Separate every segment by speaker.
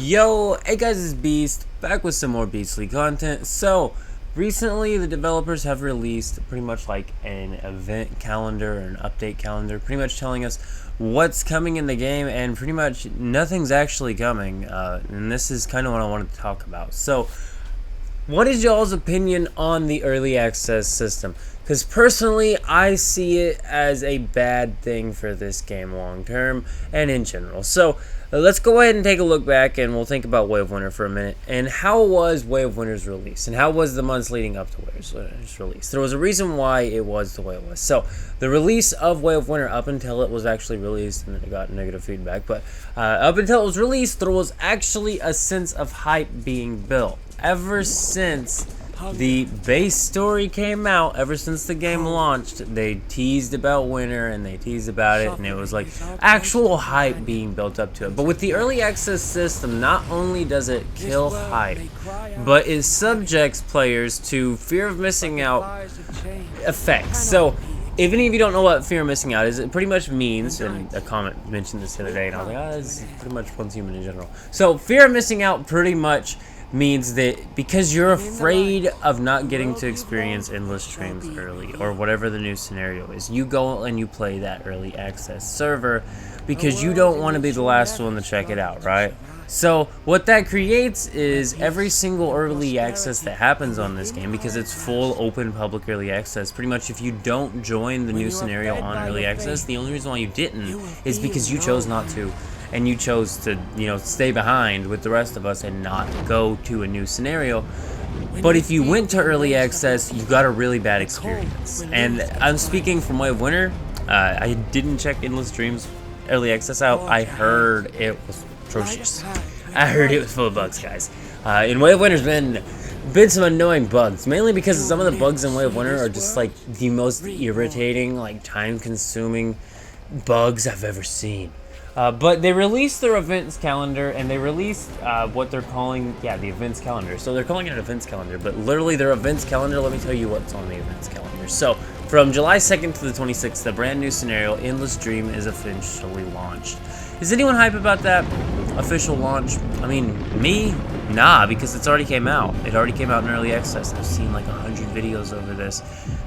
Speaker 1: Yo, hey guys, it's Beast, back with some more Beastly content. So, recently the developers have released pretty much like an event calendar or an update calendar, pretty much telling us what's coming in the game, and pretty much nothing's actually coming, and this is kind of what I wanted to talk about. So, what is y'all's opinion on the early access system? Because personally, I see it as a bad thing for this game long term and in general. So let's go ahead and take a look back, and we'll think about Way of Winter for a minute. And how was Way of Winter's release? And how was the months leading up to Way of Winter's release? There was a reason why it was the way it was. So the release of Way of Winter, up until it was actually released, and then it got negative feedback, but up until it was released, there was actually a sense of hype being built. Ever since the base story came out, ever since the game launched, they teased about Winter and they teased about it, and it was like actual hype being built up to it. But with the early access system, not only does it kill hype, but it subjects players to fear of missing out effects. So if any of you don't know what fear of missing out is, it pretty much means, and a comment mentioned this the other day, and I was like, this is pretty much one's human in general. So fear of missing out pretty much means that because you're afraid of not getting to experience endless streams early, or whatever the new scenario is, you go and you play that early access server because you don't want to be the last one to check it out, right? So what that creates is every single early access that happens on this game, because it's full open public early access, pretty much if you don't join the new scenario on early access, the only reason why you didn't is because you chose not to. And you chose to, stay behind with the rest of us and not go to a new scenario. But if you went to early access, you got a really bad experience. And I'm speaking from Way of Winter. I didn't check Endless Dreams early access out. I heard it was atrocious. I heard it was full of bugs, guys. In Way of Winter's been some annoying bugs, mainly because some of the bugs in Way of Winter are just like the most irritating, like time-consuming bugs I've ever seen. But they released their events calendar, and they released what they're calling, the events calendar. So they're calling it an events calendar, but literally their events calendar, let me tell you what's on the events calendar. So from July 2nd to the 26th, the brand new scenario, Endless Dream, is officially launched. Is anyone hype about that official launch? I mean, me? Nah, because it's already came out. It already came out in early access. I've seen like 100 videos over this.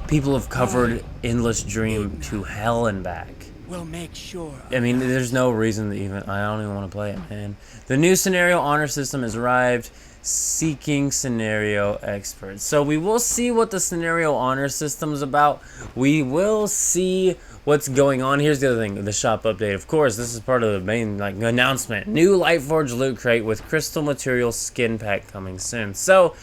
Speaker 1: People have covered Endless Dream to hell and back.
Speaker 2: We'll make sure.
Speaker 1: I mean, there's no reason to I don't even want to play it, man. The new scenario honor system has arrived, seeking scenario experts. So we will see what the scenario honor system is about. We will see what's going on. Here's the other thing, the shop update. Of course, this is part of the main announcement. New Lightforge loot crate with crystal material skin pack coming soon. So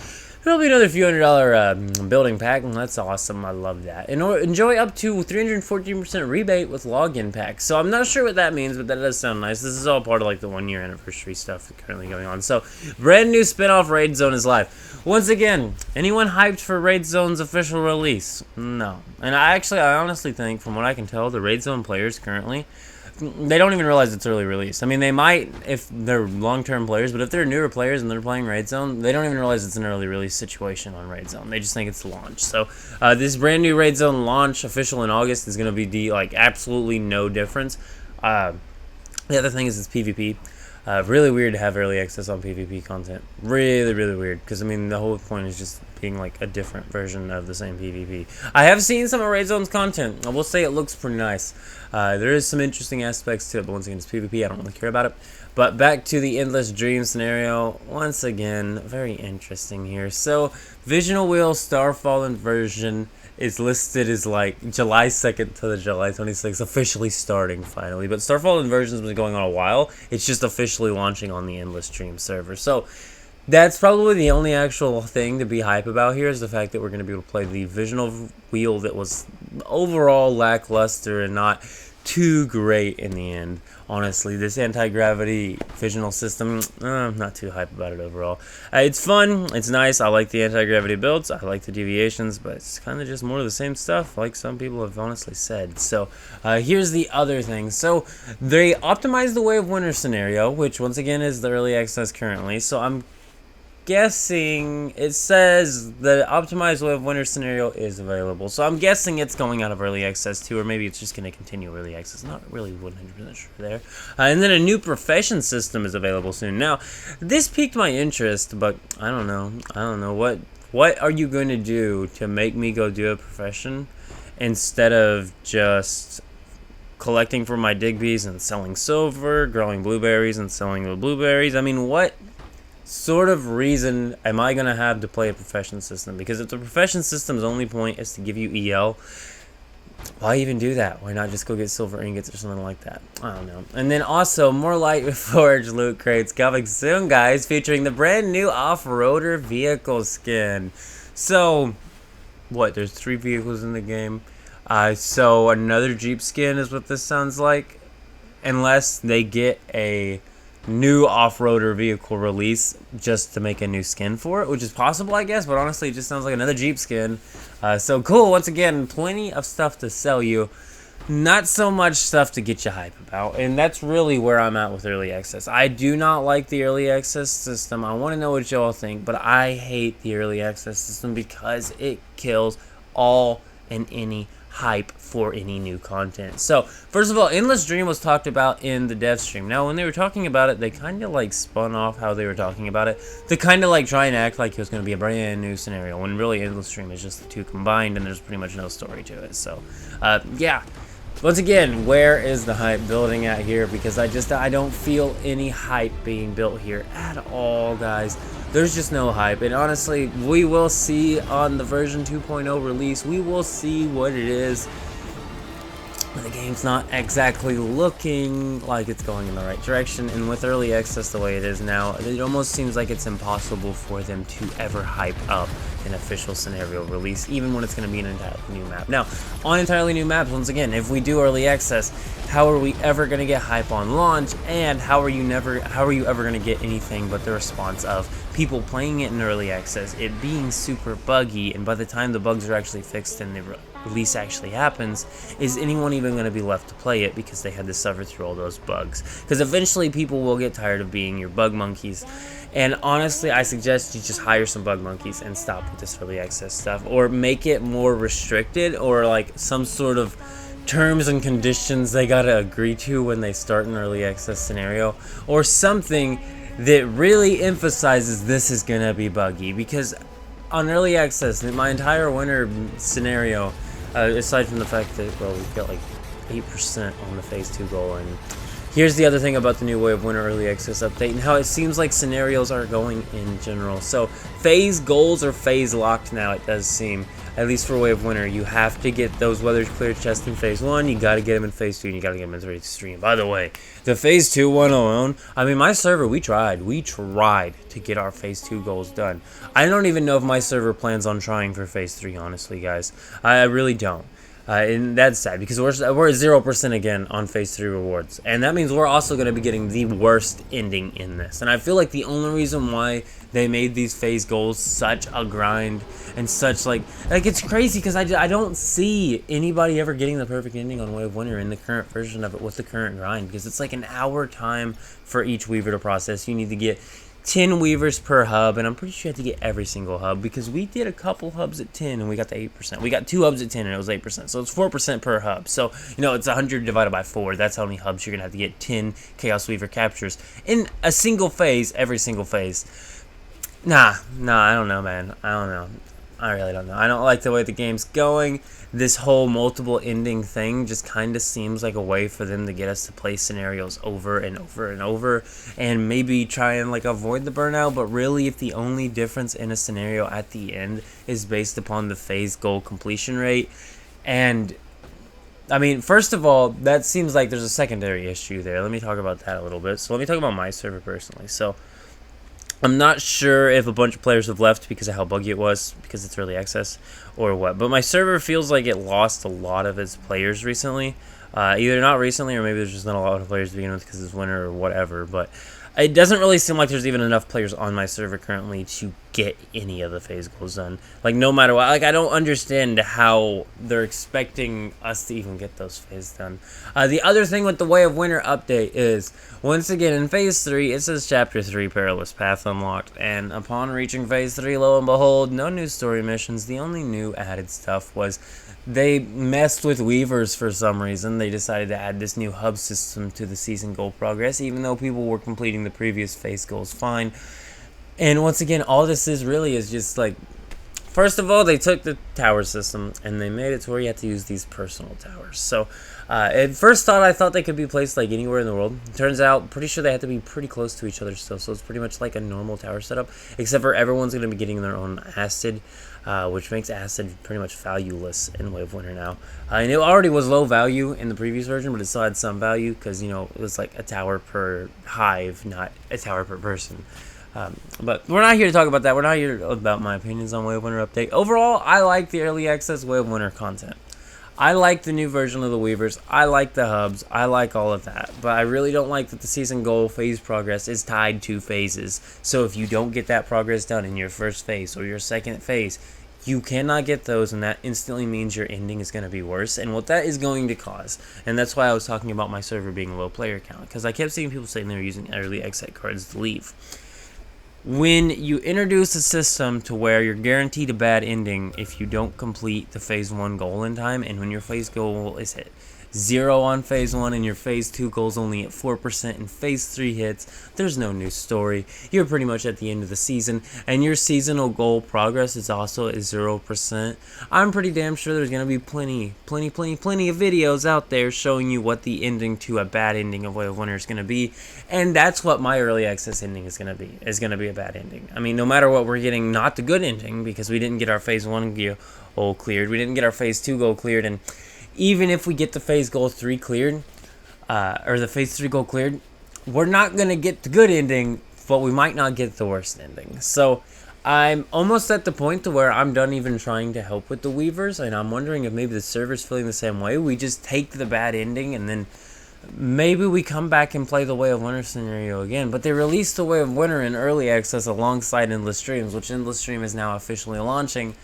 Speaker 1: there'll be another few $100 building pack, and that's awesome. I love that. And enjoy up to 314% rebate with login packs. So I'm not sure what that means, but that does sound nice. This is all part of like the 1 year anniversary stuff currently going on. So brand new spin-off Raid Zone is live. Once again, anyone hyped for Raid Zone's official release? No. And I honestly think, from what I can tell, the Raid Zone players currently, they don't even realize it's early release. I mean, they might if they're long-term players, but if they're newer players and they're playing Raid Zone, they don't even realize it's an early release situation on Raid Zone. They just think it's the launch. So this brand new Raid Zone launch, official in August, is going to be absolutely no difference. The other thing is it's PvP. Really weird to have early access on PvP content. Really, really weird. Because, I mean, the whole point is just being like a different version of the same PvP. I have seen some of Raid Zone's content. I will say it looks pretty nice. There is some interesting aspects to it, but once again, it's PvP. I don't really care about it. But back to the Endless Dream scenario. Once again, very interesting here. So, Visional Wheel Starfallen version is listed as like July 2nd to the July 26th, officially starting finally. But Starfallen version's been going on a while. It's just officially launching on the Endless Dream server. So that's probably the only actual thing to be hype about here, is the fact that we're going to be able to play the Visional Wheel that was overall lackluster and not too great in the end. Honestly, this anti-gravity visional system, I'm not too hype about it overall. It's fun, it's nice, I like the anti-gravity builds, I like the deviations, but it's kind of just more of the same stuff, like some people have honestly said. So, here's the other thing. So, they optimized the Way of Winter scenario, which once again is the early access currently, so I'm guessing it says the optimized way of winter scenario is available. So I'm guessing it's going out of early access too, or maybe it's just going to continue early access. Not really 100% sure there. And then a new profession system is available soon. Now, this piqued my interest, but I don't know. What are you going to do to make me go do a profession instead of just collecting for my Digbees and selling silver, growing blueberries and selling the blueberries? I mean, what sort of reason am I going to have to play a profession system? Because if the profession system's only point is to give you EL, why even do that? Why not just go get silver ingots or something like that? I don't know. And then also, more Light Forge loot crates coming soon, guys, featuring the brand new off-roader vehicle skin. So, what, there's 3 vehicles in the game? So another Jeep skin is what this sounds like, unless they get a new off-roader vehicle release just to make a new skin for it, which is possible, I guess, but honestly it just sounds like another Jeep skin. So cool. Once again, plenty of stuff to sell you, not so much stuff to get you hype about, and that's really where I'm at with early access. I do not like the early access system. I want to know what y'all think, but I hate the early access system because it kills all and any hype for any new content. So first of all, Endless Dream was talked about in the dev stream. Now when they were talking about it, they kind of like spun off how they were talking about it to kind of like try and act like it was going to be a brand new scenario, when really Endless Dream is just the 2 combined and there's pretty much no story to it. So yeah, once again, where is the hype building at here? Because I don't feel any hype being built here at all, guys. There's just no hype, and honestly, we will see on the version 2.0 release, we will see what it is. The game's not exactly looking like it's going in the right direction, and with early access the way it is now, it almost seems like it's impossible for them to ever hype up an official scenario release, even when it's going to be an entirely new map. Now, on entirely new maps, once again, if we do early access, how are we ever going to get hype on launch, and how are you ever going to get anything but the response of people playing it in early access, it being super buggy, and by the time the bugs are actually fixed and the release actually happens, is anyone even going to be left to play it because they had to suffer through all those bugs? Because eventually people will get tired of being your bug monkeys, and honestly I suggest you just hire some bug monkeys and stop with this early access stuff, or make it more restricted, or like some sort of terms and conditions they gotta agree to when they start an early access scenario, or something that really emphasizes this is gonna be buggy. Because on early access, my entire winter scenario, aside from the fact that, well, we've got like 8% on the phase 2 goal, and here's the other thing about the new way of winter early access update and how it seems like scenarios are going in general. So phase goals are phase locked now, it does seem. At least for Way of Winter, you have to get those weathers clear chests in phase 1, you gotta get them in phase 2, and you gotta get them in phase 3. And by the way, the phase 2 one alone, I mean, my server, we tried to get our phase 2 goals done. I don't even know if my server plans on trying for phase 3, honestly, guys. I really don't. And that's sad, because we're at 0% again on phase 3 rewards, and that means we're also going to be getting the worst ending in this. And I feel like the only reason why they made these phase goals such a grind and such like it's crazy, because I don't see anybody ever getting the perfect ending on Way of Winter in the current version of it with the current grind, because it's like an hour time for each weaver to process. You need to get 10 weavers per hub, and I'm pretty sure you have to get every single hub, because we did a couple hubs at 10 and we got the 8%. We got 2 hubs at 10 and it was 8%, so it's 4% per hub. So, you know, it's 100 divided by 4. That's how many hubs you're gonna have to get 10 Chaos Weaver captures in a single phase, every single phase. Nah, I don't know, man. I don't know. I really don't know. I don't like the way the game's going. This whole multiple ending thing just kind of seems like a way for them to get us to play scenarios over and over and over, and maybe try and like avoid the burnout. But really, if the only difference in a scenario at the end is based upon the phase goal completion rate, and I mean, first of all, that seems like there's a secondary issue there. Let me talk about that a little bit. So let me talk about my server personally. So I'm not sure if a bunch of players have left because of how buggy it was, because it's early access, or what. But my server feels like it lost a lot of its players recently. Either not recently, or maybe there's just not a lot of players to begin with because it's winter or whatever. But it doesn't really seem like there's even enough players on my server currently to get any of the phase goals done. Like, no matter what. Like, I don't understand how they're expecting us to even get those phase done. The other thing with the Way of Winter update is, once again, in Phase 3, it says Chapter 3 Perilous Path unlocked. And upon reaching Phase 3, lo and behold, no new story missions. The only new added stuff was they messed with Weavers for some reason. They decided to add this new hub system to the season goal progress, even though people were completing the previous phase goals fine. And once again, all this is really is just like, first of all, they took the tower system and they made it to where you have to use these personal towers. So at first thought, I thought they could be placed like anywhere in the world. Turns out, pretty sure they have to be pretty close to each other still. So it's pretty much like a normal tower setup, except for everyone's going to be getting their own acid, which makes acid pretty much valueless in Way of Winter now. And it already was low value in the previous version, but it still had some value because, you know, it was like a tower per hive, not a tower per person. But we're not here to talk about that. We're not here about my opinions on Way of Winter update. Overall, I like the early access Way of Winter content. I like the new version of the Weavers. I like the hubs. I like all of that. But I really don't like that the season goal phase progress is tied to phases. So if you don't get that progress done in your first phase or your second phase, you cannot get those, and that instantly means your ending is going to be worse. And what that is going to cause, and that's why I was talking about my server being low player count, because I kept seeing people saying they were using early exit cards to leave. When you introduce a system to where you're guaranteed a bad ending if you don't complete the phase 1 goal in time, and when your phase goal is hit 0 on phase 1 and your phase 2 goal's only at 4% and phase 3 hits, there's no new story. You're pretty much at the end of the season, and your seasonal goal progress is also at 0%. I'm pretty damn sure there's going to be plenty of videos out there showing you what the ending to a bad ending of Way of Winter is going to be, and that's what my early access ending is going to be. It's going to be a bad ending. I mean, no matter what, we're getting not the good ending because we didn't get our phase 1 goal cleared. We didn't get our phase 2 goal cleared, and even if we get the phase goal 3 cleared, or the phase 3 goal cleared, we're not going to get the good ending, but we might not get the worst ending. So I'm almost at the point to where I'm done even trying to help with the Weavers, and I'm wondering if maybe the server's feeling the same way. We just take the bad ending, and then maybe we come back and play the Way of Winter scenario again. But they released the Way of Winter in early access alongside Endless Streams, which Endless Stream is now officially launching.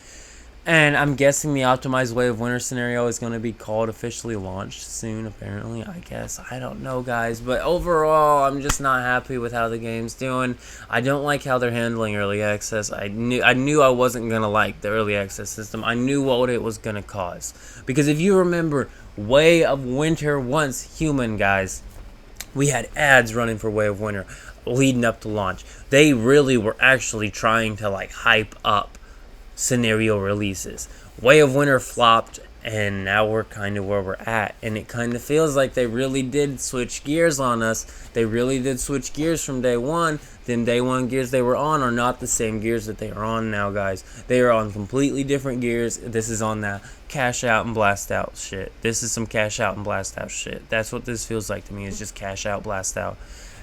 Speaker 1: And I'm guessing the optimized Way of Winter scenario is going to be called officially launched soon, apparently, I guess. I don't know, guys. But overall, I'm just not happy with how the game's doing. I don't like how they're handling early access. I knew I wasn't going to like the early access system. I knew what it was going to cause. Because if you remember, Way of Winter once human, guys, we had ads running for Way of Winter leading up to launch. They really were actually trying to, like, hype up scenario releases. Way of Winter flopped, and now we're kind of where we're at, and it kind of feels like they really did switch gears on us. They really did switch gears from day one. Them day one gears they were on are not the same gears that they are on now, guys. They are on completely different gears. This is on that cash out and blast out shit. This is some cash out and blast out shit. That's what this feels like to me, is just cash out, blast out.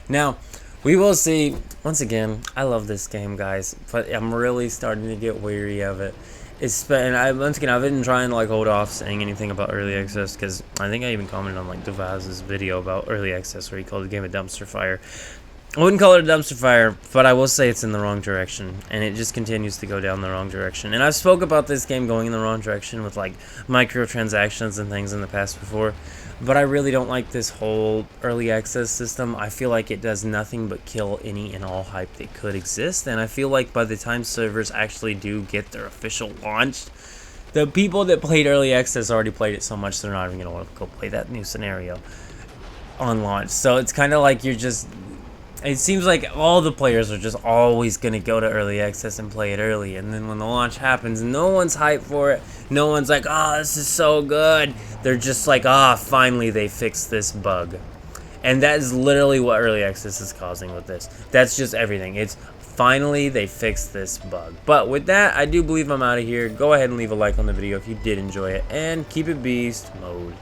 Speaker 1: Now, we will see. Once again, I love this game, guys, but I'm really starting to get weary of it. Once again, I've been trying to like hold off saying anything about early access because I think I even commented on like Devaz's video about early access where he called the game a dumpster fire. I wouldn't call it a dumpster fire, but I will say it's in the wrong direction, and it just continues to go down the wrong direction. And I've spoke about this game going in the wrong direction with like microtransactions and things in the past before, but I really don't like this whole early access system. I feel like it does nothing but kill any and all hype that could exist, and I feel like by the time servers actually do get their official launch, the people that played early access already played it so much they're not even going to want to go play that new scenario on launch. So it's kind of like it seems like all the players are just always going to go to early access and play it early. And then when the launch happens, no one's hyped for it. No one's like, oh, this is so good. They're just like, finally they fixed this bug. And that is literally what early access is causing with this. That's just everything. It's finally they fixed this bug. But with that, I do believe I'm out of here. Go ahead and leave a like on the video if you did enjoy it. And keep it beast mode.